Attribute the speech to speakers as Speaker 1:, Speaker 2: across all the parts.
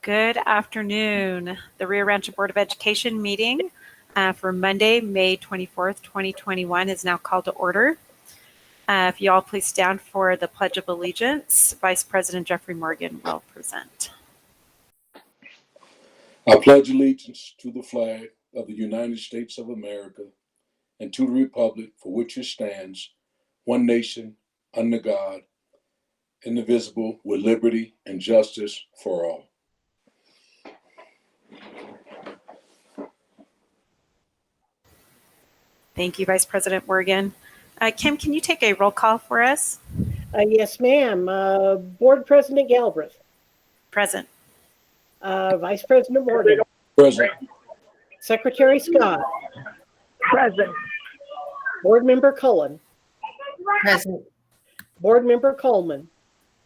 Speaker 1: Good afternoon. The Rancho Board of Education meeting for Monday, May 24th, 2021 is now called to order. If you all please stand for the Pledge of Allegiance, Vice President Jeffrey Morgan will present.
Speaker 2: I pledge allegiance to the flag of the United States of America and to the republic for which it stands, one nation, under God, indivisible, with liberty and justice for all.
Speaker 1: Thank you, Vice President Morgan. Kim, can you take a roll call for us?
Speaker 3: Yes, ma'am. Board President Galbraith.
Speaker 1: Present.
Speaker 3: Vice President Morgan.
Speaker 2: Present.
Speaker 3: Secretary Scott.
Speaker 4: Present.
Speaker 3: Board Member Cullen.
Speaker 4: Present.
Speaker 3: Board Member Coleman.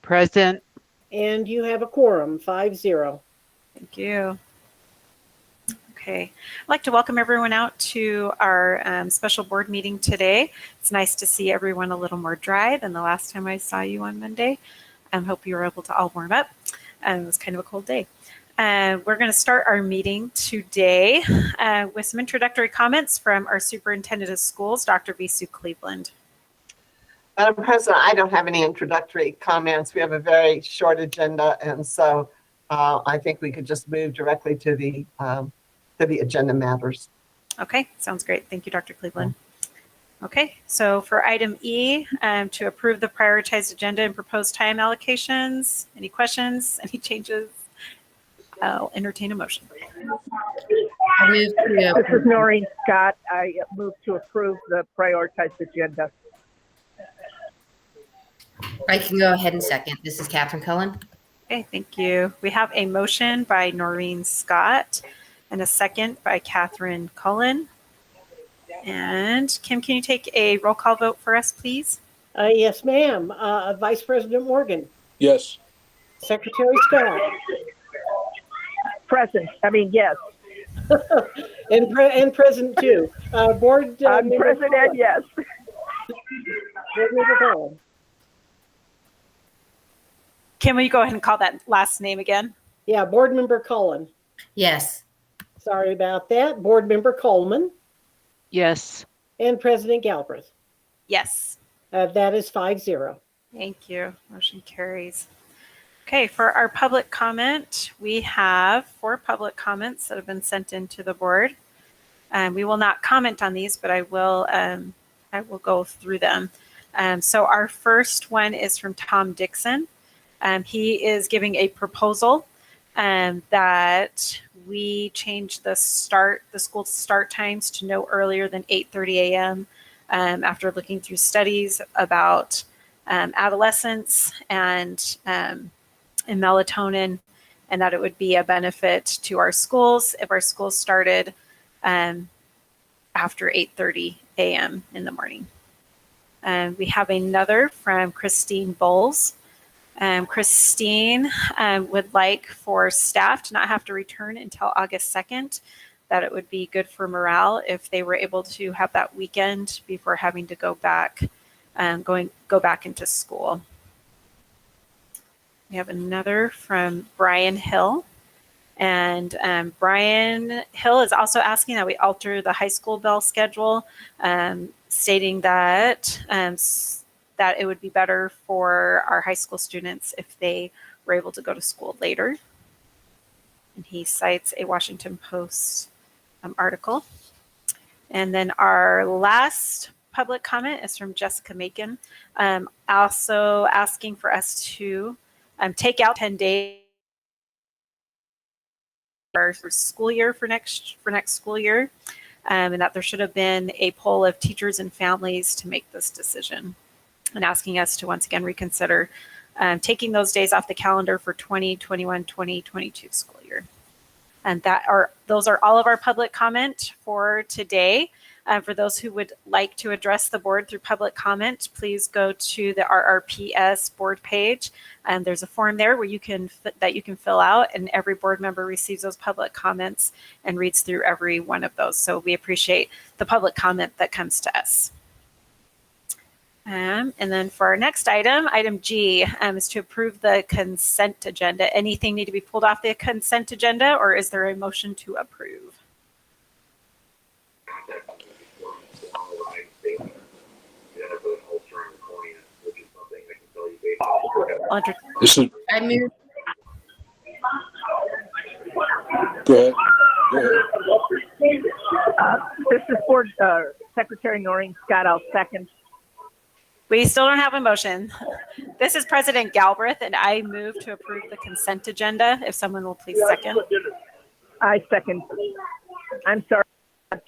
Speaker 4: Present.
Speaker 3: And you have a quorum, 5-0.
Speaker 1: Thank you. Okay, I'd like to welcome everyone out to our special board meeting today. It's nice to see everyone a little more dry than the last time I saw you on Monday. I hope you were able to all warm up. It was kind of a cold day. We're going to start our meeting today with some introductory comments from our Superintendent of Schools, Dr. Visu Cleveland.
Speaker 5: Madam President, I don't have any introductory comments. We have a very short agenda, and so I think we could just move directly to the agenda matters.
Speaker 1: Okay, sounds great. Thank you, Dr. Cleveland. Okay, so for item E, to approve the prioritized agenda and proposed time allocations. Any questions? Any changes? I'll entertain a motion.
Speaker 4: This is Noreen Scott. I move to approve the prioritized agenda.
Speaker 6: I can go ahead and second. This is Catherine Cullen.
Speaker 1: Okay, thank you. We have a motion by Noreen Scott and a second by Catherine Cullen. And Kim, can you take a roll call vote for us, please?
Speaker 3: Yes, ma'am. Vice President Morgan.
Speaker 2: Yes.
Speaker 3: Secretary Scott.
Speaker 4: Present. Yes.
Speaker 3: and present too. Board
Speaker 4: I'm
Speaker 3: Member
Speaker 4: President,
Speaker 3: Cullen.
Speaker 4: yes.
Speaker 3: Board Member Cullen.
Speaker 1: Kim, will you go ahead and call that last name again?
Speaker 3: Yeah, Board Member Cullen.
Speaker 6: Yes.
Speaker 3: Sorry about that. Board Member Coleman.
Speaker 4: Yes.
Speaker 3: And President Galbraith.
Speaker 1: Yes.
Speaker 3: That is 5-0.
Speaker 1: Thank you. Motion carries. Okay, for our public comment, we have 4 public comments that have been sent into the board. We will not comment on these, but I will go through them. So our first one is from Tom Dixon. He is giving a proposal that we change the school start times to no earlier than 8:30 a.m. After looking through studies about adolescence and melatonin, and that it would be a benefit to our schools if our schools started after 8:30 a.m. in the morning. We have another from Christine Bowles. Christine would like for staff to not have to return until August 2nd, that it would be good for morale if they were able to have that weekend before having to go back into school. We have another from Brian Hill. And Brian Hill is also asking that we alter the high school bell schedule, stating that that it would be better for our high school students if they were able to go to school later. And he cites a Washington Post article. And then our last public comment is from Jessica Macon, also asking for us to take out 10 days for school year for next school year, and that there should have been a poll of teachers and families to make this decision, and asking us to once again reconsider taking those days off the calendar for 2021-2022 school year. And those are all of our public comment for today. For those who would like to address the board through public comment, please go to the RRPS board page. There's a form there where you can fill out, and every board member receives those public comments and reads through every one of those. So we appreciate the public comment that comes to us. And then for our next item, item G, is to approve the consent agenda. Anything need to be pulled off the consent agenda, or is there a motion to approve? I'll enter-
Speaker 2: This is,
Speaker 6: I move,
Speaker 2: go ahead. Go ahead.
Speaker 4: This is Board Secretary Noreen Scott. I'll second.
Speaker 1: We still don't have a motion. This is President Galbraith, and I move to approve the consent agenda. If someone will please second.
Speaker 4: I second. I'm sorry, but,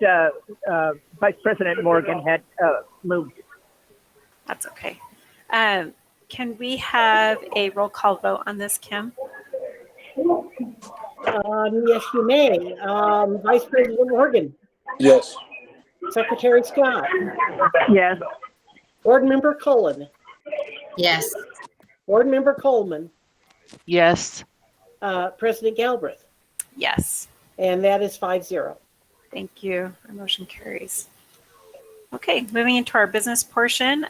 Speaker 4: Vice President Morgan had moved.
Speaker 1: That's okay. Can we have a roll call vote on this, Kim?
Speaker 3: Yes, you may. Vice President Morgan,
Speaker 2: Yes.
Speaker 3: Secretary Scott,
Speaker 4: Yes.
Speaker 3: Board Member Cullen,
Speaker 6: yes.
Speaker 3: Board Member Coleman,
Speaker 7: Yes.
Speaker 3: President Galbraith,
Speaker 1: Yes.
Speaker 3: and that is 5-0.
Speaker 1: Thank you. Our motion carries. Okay, moving into our business portion,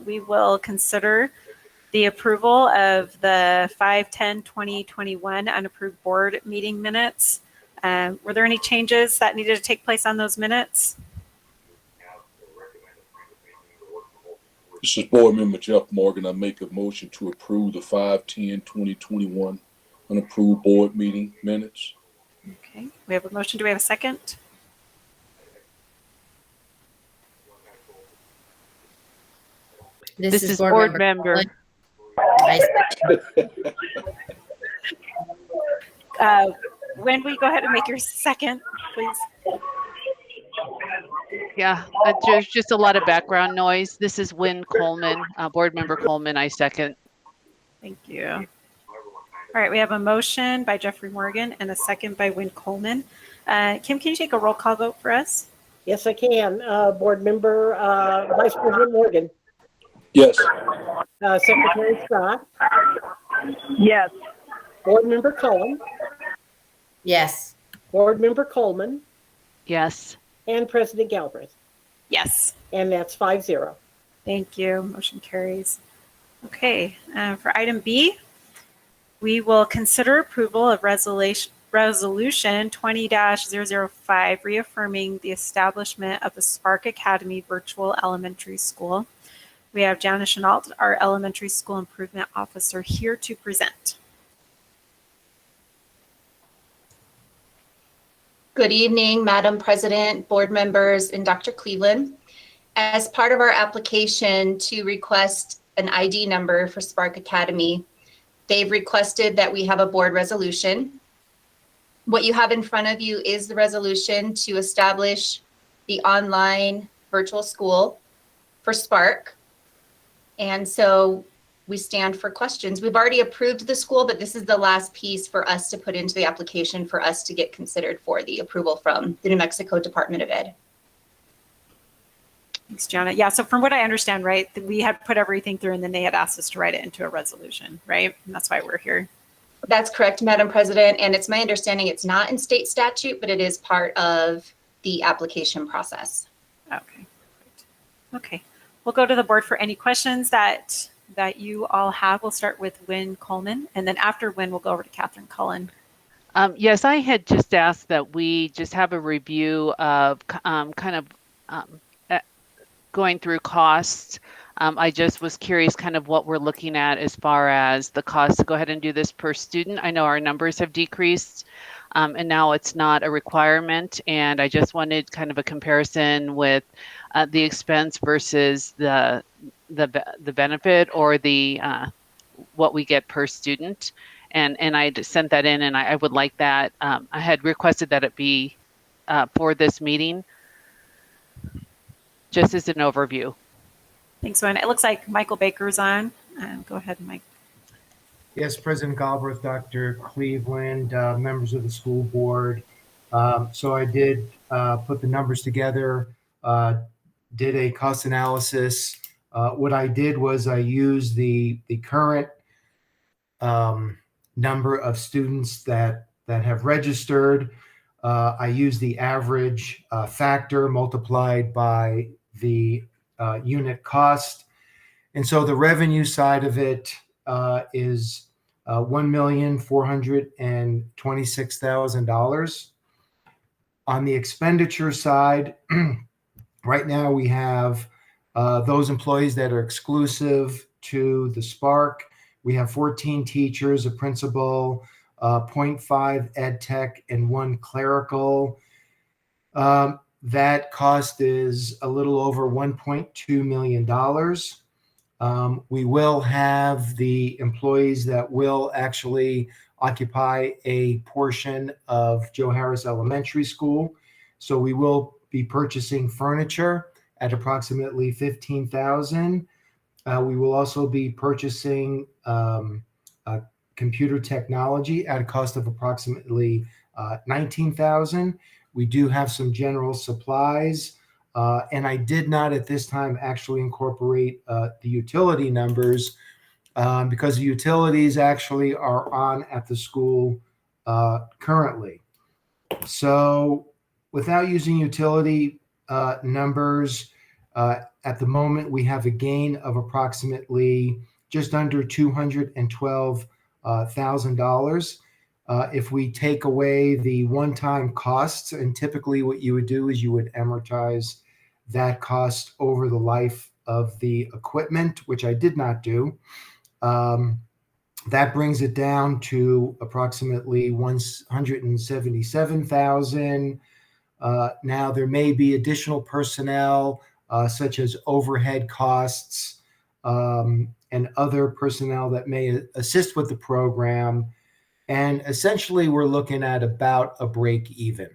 Speaker 1: we will consider the approval of the 5/10/2021 unapproved board meeting minutes. Were there any changes that needed to take place on those minutes?
Speaker 2: This is Board Member Jeff Morgan. I make a motion to approve the 5/10/2021 unapproved board meeting minutes.
Speaker 1: Okay, we have a motion. Do we have a second?
Speaker 7: This is board member.
Speaker 6: Cullen. I
Speaker 1: When we go ahead and make your second, please.
Speaker 7: Yeah, there's just a lot of background noise. This is Wynn Coleman, board member Coleman. I second.
Speaker 1: Thank you. All right, we have a motion by Jeffrey Morgan and a second by Wynn Coleman. Kim, can you take a roll call vote for us?
Speaker 3: Yes, I can. Board Member, Vice President Morgan,
Speaker 2: Yes.
Speaker 3: Secretary Scott,
Speaker 4: Yes.
Speaker 3: Board Member Cullen,
Speaker 6: Yes.
Speaker 3: Board Member Coleman,
Speaker 7: Yes.
Speaker 3: and President Galbraith,
Speaker 1: Yes.
Speaker 3: and that's 5-0.
Speaker 1: Thank you. Motion carries. Okay, for item B, we will consider approval of resolution 20-005, reaffirming the establishment of the Spark Academy Virtual Elementary School. We have Jana Chenault, our Elementary School Improvement Officer, here to present.
Speaker 8: Good evening, Madam President, board members, and Dr. Cleveland. As part of our application to request an ID number for Spark Academy, they've requested that we have a board resolution. What you have in front of you is the resolution to establish the online virtual school for Spark. And so we stand for questions. We've already approved the school, but this is the last piece for us to put into the application for us to get considered for the approval from the New Mexico Department of Ed.
Speaker 1: Thanks, Jana. Yeah, so from what I understand, right, we had put everything through and then they had asked us to write it into a resolution, right? And that's why we're here.
Speaker 8: That's correct, Madam President. And it's my understanding it's not in state statute, but it is part of the application process.
Speaker 1: Okay. Okay. We'll go to the board for any questions that you all have. We'll start with Wynn Coleman, and then after Wynn, we'll go over to Catherine Cullen.
Speaker 7: Yes, I had just asked that we just have a review of going through costs. I just was curious kind of what we're looking at as far as the cost to go ahead and do this per student. I know our numbers have decreased and now it's not a requirement. And I just wanted kind of a comparison with the expense versus the benefit or the what we get per student. And I sent that in and I would like that. I had requested that it be for this meeting, just as an overview.
Speaker 1: Thanks, Wynn. It looks like Michael Baker's on. Go ahead, Mike.
Speaker 9: Yes, President Galbraith, Dr. Cleveland, members of the school board. So I did put the numbers together, did a cost analysis. What I did was I used the current number of students that have registered. I used the average factor multiplied by the unit cost. And so the revenue side of it is $1,426,000. On the expenditure side, right now we have those employees that are exclusive to the Spark. We have 14 teachers, a principal, 0.5 ed tech, and 1 clerical. That cost is a little over $1.2 million. We will have the employees that will actually occupy a portion of Joe Harris Elementary School. So we will be purchasing furniture at approximately $15,000. We will also be purchasing computer technology at a cost of approximately $19,000. We do have some general supplies. And I did not at this time actually incorporate the utility numbers because the utilities actually are on at the school currently. So without using utility numbers, at the moment we have a gain of approximately just under $212,000. If we take away the one-time costs, and typically what you would do is you would amortize that cost over the life of the equipment, which I did not do. That brings it down to approximately $177,000. Now there may be additional personnel such as overhead costs and other personnel that may assist with the program. And essentially, we're looking at about a break even.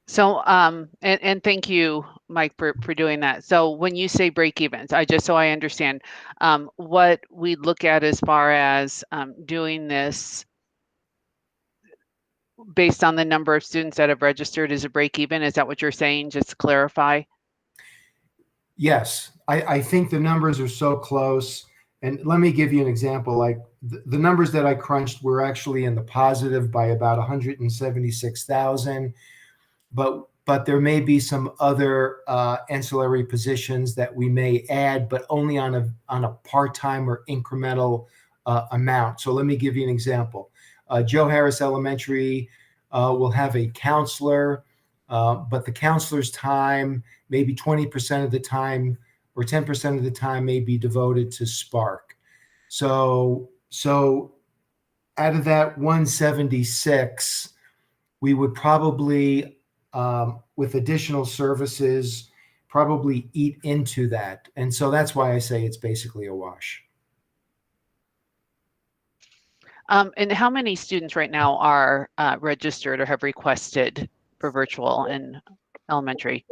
Speaker 7: So, and thank you, Mike, for doing that. So when you say break evens, so I understand what we look at as far as doing this based on the number of students that have registered as a break even. Is that what you're saying? Just to clarify.
Speaker 9: Yes, I think the numbers are so close. And let me give you an example. Like the numbers that I crunched were actually in the positive by about 176,000. But there may be some other ancillary positions that we may add, but only on a part-time or incremental amount. So let me give you an example. Joe Harris Elementary will have a counselor, but the counselor's time, maybe 20% of the time or 10% of the time may be devoted to Spark. So out of that 176, we would probably, with additional services, probably eat into that. And so that's why I say it's basically a wash.
Speaker 7: And how many students right now are registered or have requested for virtual in elementary?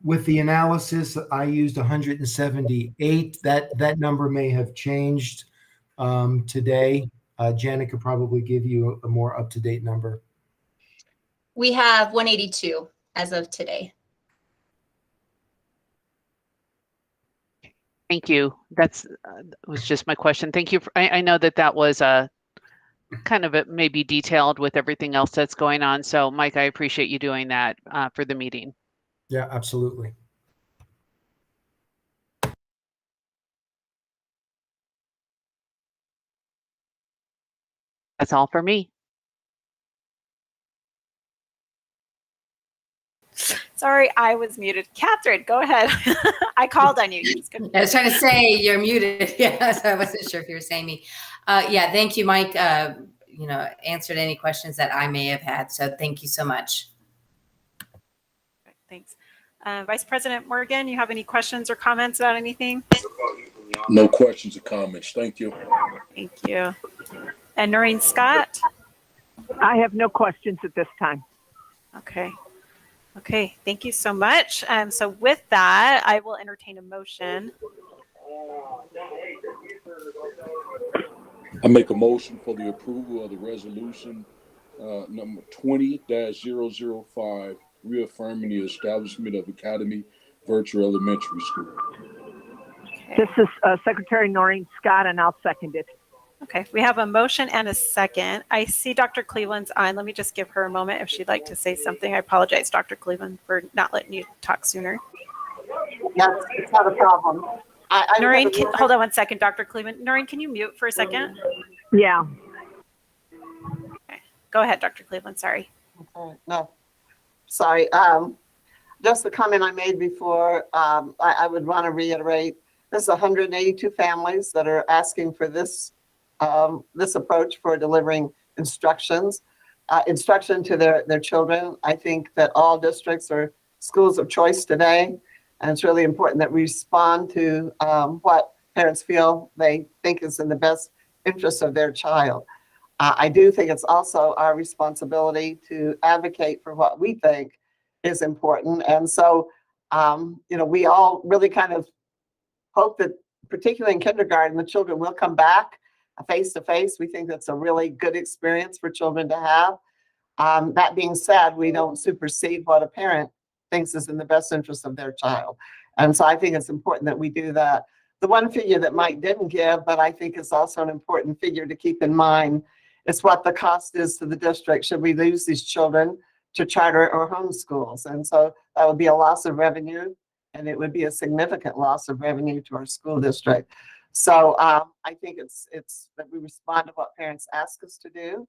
Speaker 9: With the analysis, I used 178. That number may have changed today. Janet could probably give you a more up-to-date number.
Speaker 8: We have 182 as of today.
Speaker 7: Thank you. That was just my question. Thank you. I know that was kind of maybe detailed with everything else that's going on. So Mike, I appreciate you doing that for the meeting.
Speaker 9: Yeah, absolutely.
Speaker 7: That's all for me.
Speaker 1: Sorry, I was muted. Catherine, go ahead. I called on you.
Speaker 6: I was trying to say you're muted. Yeah, so I wasn't sure if you were saying me. Yeah, thank you, Mike. Answered any questions that I may have had. So thank you so much.
Speaker 1: Thanks. Vice President Morgan, you have any questions or comments about anything?
Speaker 2: No questions or comments. Thank you.
Speaker 1: Thank you. And Noreen Scott?
Speaker 4: I have no questions at this time.
Speaker 1: Okay. Okay, thank you so much. So with that, I will entertain a motion.
Speaker 2: I make a motion for the approval of the resolution number 20-005, reaffirming the establishment of Academy Virtual Elementary School.
Speaker 1: Okay.
Speaker 4: This is Secretary Noreen Scott, and I'll second it.
Speaker 1: Okay, we have a motion and a second. I see Dr. Cleveland's on. Let me just give her a moment if she'd like to say something. I apologize, Dr. Cleveland, for not letting you talk sooner.
Speaker 5: Yes, it's not a problem.
Speaker 1: Noreen, hold on one second, Dr. Cleveland. Noreen, can you mute for a second?
Speaker 4: Yeah.
Speaker 1: Okay. Go ahead, Dr. Cleveland. Sorry.
Speaker 5: Okay, no, sorry. Just the comment I made before, I would want to reiterate, this is 182 families that are asking for this, this approach for delivering instruction to their children. I think that all districts are schools of choice today, and it's really important that we respond to what parents feel they think is in the best interest of their child. I do think it's also our responsibility to advocate for what we think is important. And so, we all really kind of hope that, particularly in kindergarten, the children will come back face to face. We think that's a really good experience for children to have. That being said, we don't supersede what a parent thinks is in the best interest of their child. And so I think it's important that we do that. The one figure that Mike didn't give, but I think is also an important figure to keep in mind, is what the cost is to the district should we lose these children to charter or homeschools. And so that would be a loss of revenue, and it would be a significant loss of revenue to our school district. So I think it's that we respond to what parents ask us to do.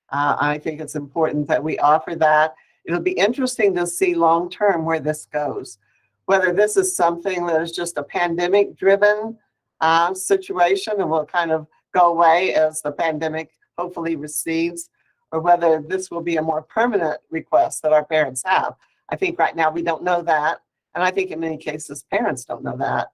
Speaker 5: I think it's important that we offer that. It'll be interesting to see long-term where this goes, whether this is something that is just a pandemic-driven situation and will kind of go away as the pandemic hopefully recedes, or whether this will be a more permanent request that our parents have. I think right now we don't know that. And I think in many cases, parents don't know that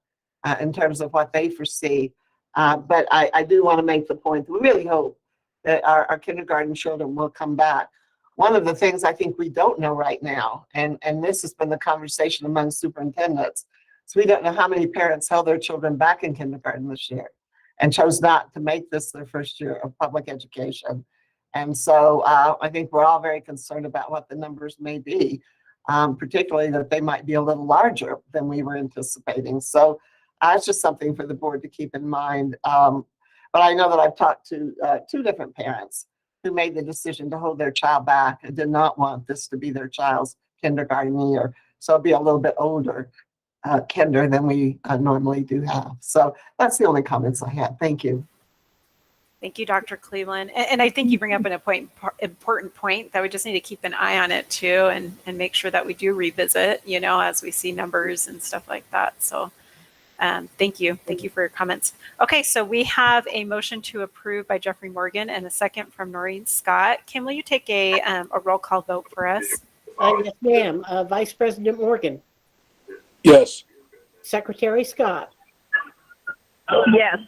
Speaker 5: in terms of what they foresee. But I do want to make the point that we really hope that our kindergarten children will come back. One of the things I think we don't know right now, and this has been the conversation among superintendents, so we don't know how many parents held their children back in kindergarten this year and chose not to make this their first year of public education. And so I think we're all very concerned about what the numbers may be, particularly that they might be a little larger than we were anticipating. So it's just something for the board to keep in mind. But I know that I've talked to 2 different parents who made the decision to hold their child back and did not want this to be their child's kindergarten year. So it'll be a little bit older kinder than we normally do have. So that's the only comments I had. Thank you.
Speaker 1: Thank you, Dr. Cleveland. And I think you bring up an important point that we just need to keep an eye on it too, and make sure that we do revisit, as we see numbers and stuff like that. So thank you. Thank you for your comments. Okay, so we have a motion to approve by Jeffrey Morgan and a second from Noreen Scott. Kim, will you take a roll call vote for us?
Speaker 3: Yes, ma'am. Vice President Morgan,
Speaker 2: Yes.
Speaker 3: Secretary Scott,
Speaker 4: Yes.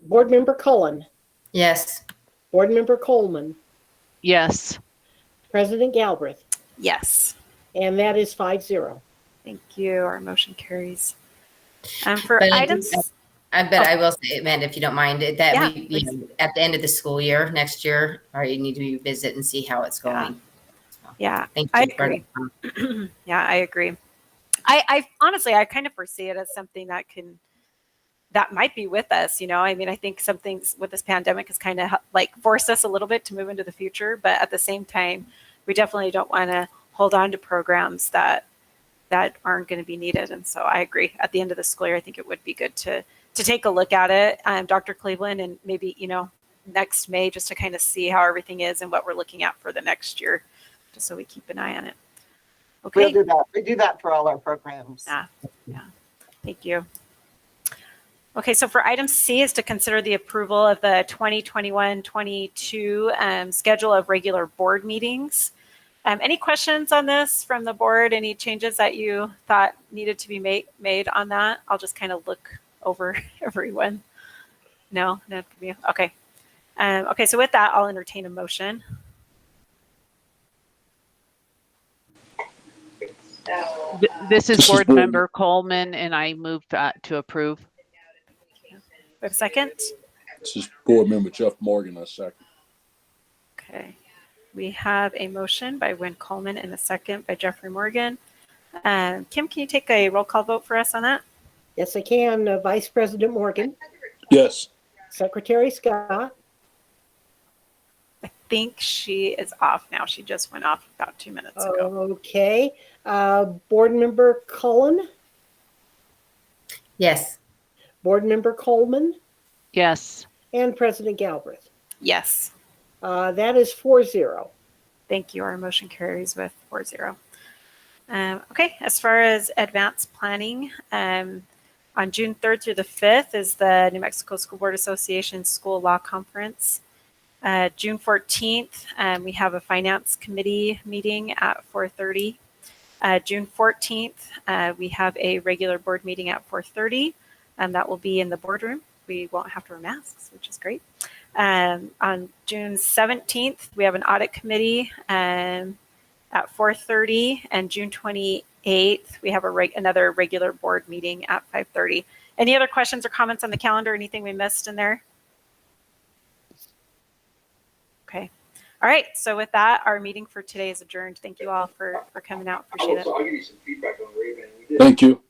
Speaker 3: Board Member Cullen,
Speaker 6: Yes.
Speaker 3: Board Member Coleman,
Speaker 7: Yes.
Speaker 3: President Galbraith,
Speaker 1: Yes.
Speaker 3: and that is 5-0.
Speaker 1: Thank you. Our motion carries. For
Speaker 6: But
Speaker 1: items,
Speaker 6: I will say, Amanda, if you don't mind, that
Speaker 1: Yeah,
Speaker 6: we, at the end of the school year next year, or you need to revisit and see how it's going.
Speaker 1: yeah,
Speaker 6: Thank
Speaker 1: I
Speaker 6: you. for-
Speaker 1: agree. Yeah, I agree. I honestly, I kind of foresee it as something that might be with us. I mean, I think some things with this pandemic has kind of like forced us a little bit to move into the future, but at the same time, we definitely don't want to hold on to programs that aren't going to be needed. And so I agree. At the end of the school year, I think it would be good to take a look at it, Dr. Cleveland, and maybe next May, just to kind of see how everything is and what we're looking at for the next year, just so we keep an eye on it. Okay.
Speaker 5: We'll do that. We do that for all our programs.
Speaker 1: Yeah. Thank you. Okay, so for item C is to consider the approval of the 2021-22 schedule of regular board meetings. Any questions on this from the board? Any changes that you thought needed to be made on that? I'll just kind of look over everyone. No, not from you. Okay. Okay, so with that, I'll entertain a motion.
Speaker 7: This is
Speaker 2: This is
Speaker 7: Board
Speaker 2: Board-
Speaker 7: Member Coleman, and I move to approve.
Speaker 1: We have a second?
Speaker 2: This is Board Member Jeff Morgan, I second.
Speaker 1: Okay. We have a motion by Wynn Coleman and a second by Jeffrey Morgan. Kim, can you take a roll call vote for us on that?
Speaker 3: Yes, I can. Vice President Morgan,
Speaker 2: Yes.
Speaker 3: Secretary Scott,
Speaker 1: think she is off now. She just went off about 2 minutes ago.
Speaker 3: Okay. Board Member Cullen,
Speaker 6: Yes.
Speaker 3: Board Member Coleman,
Speaker 7: Yes.
Speaker 3: and President Galbraith.
Speaker 1: Yes.
Speaker 3: That is 4-0.
Speaker 1: Thank you. Our motion carries with 4-0. Okay, as far as advanced planning, on June 3rd through the 5th is the New Mexico School Board Association School Law Conference. June 14th, we have a finance committee meeting at 4:30. June 14th, we have a regular board meeting at 4:30, and that will be in the boardroom. We won't have to wear masks, which is great. On June 17th, we have an audit committee at 4:30, and June 28th, we have another regular board meeting at 5:30. Any other questions or comments on the calendar? Anything we missed in there? Okay. All right. So with that, our meeting for today is adjourned. Thank you all for coming out. Appreciate it.
Speaker 2: Thank you.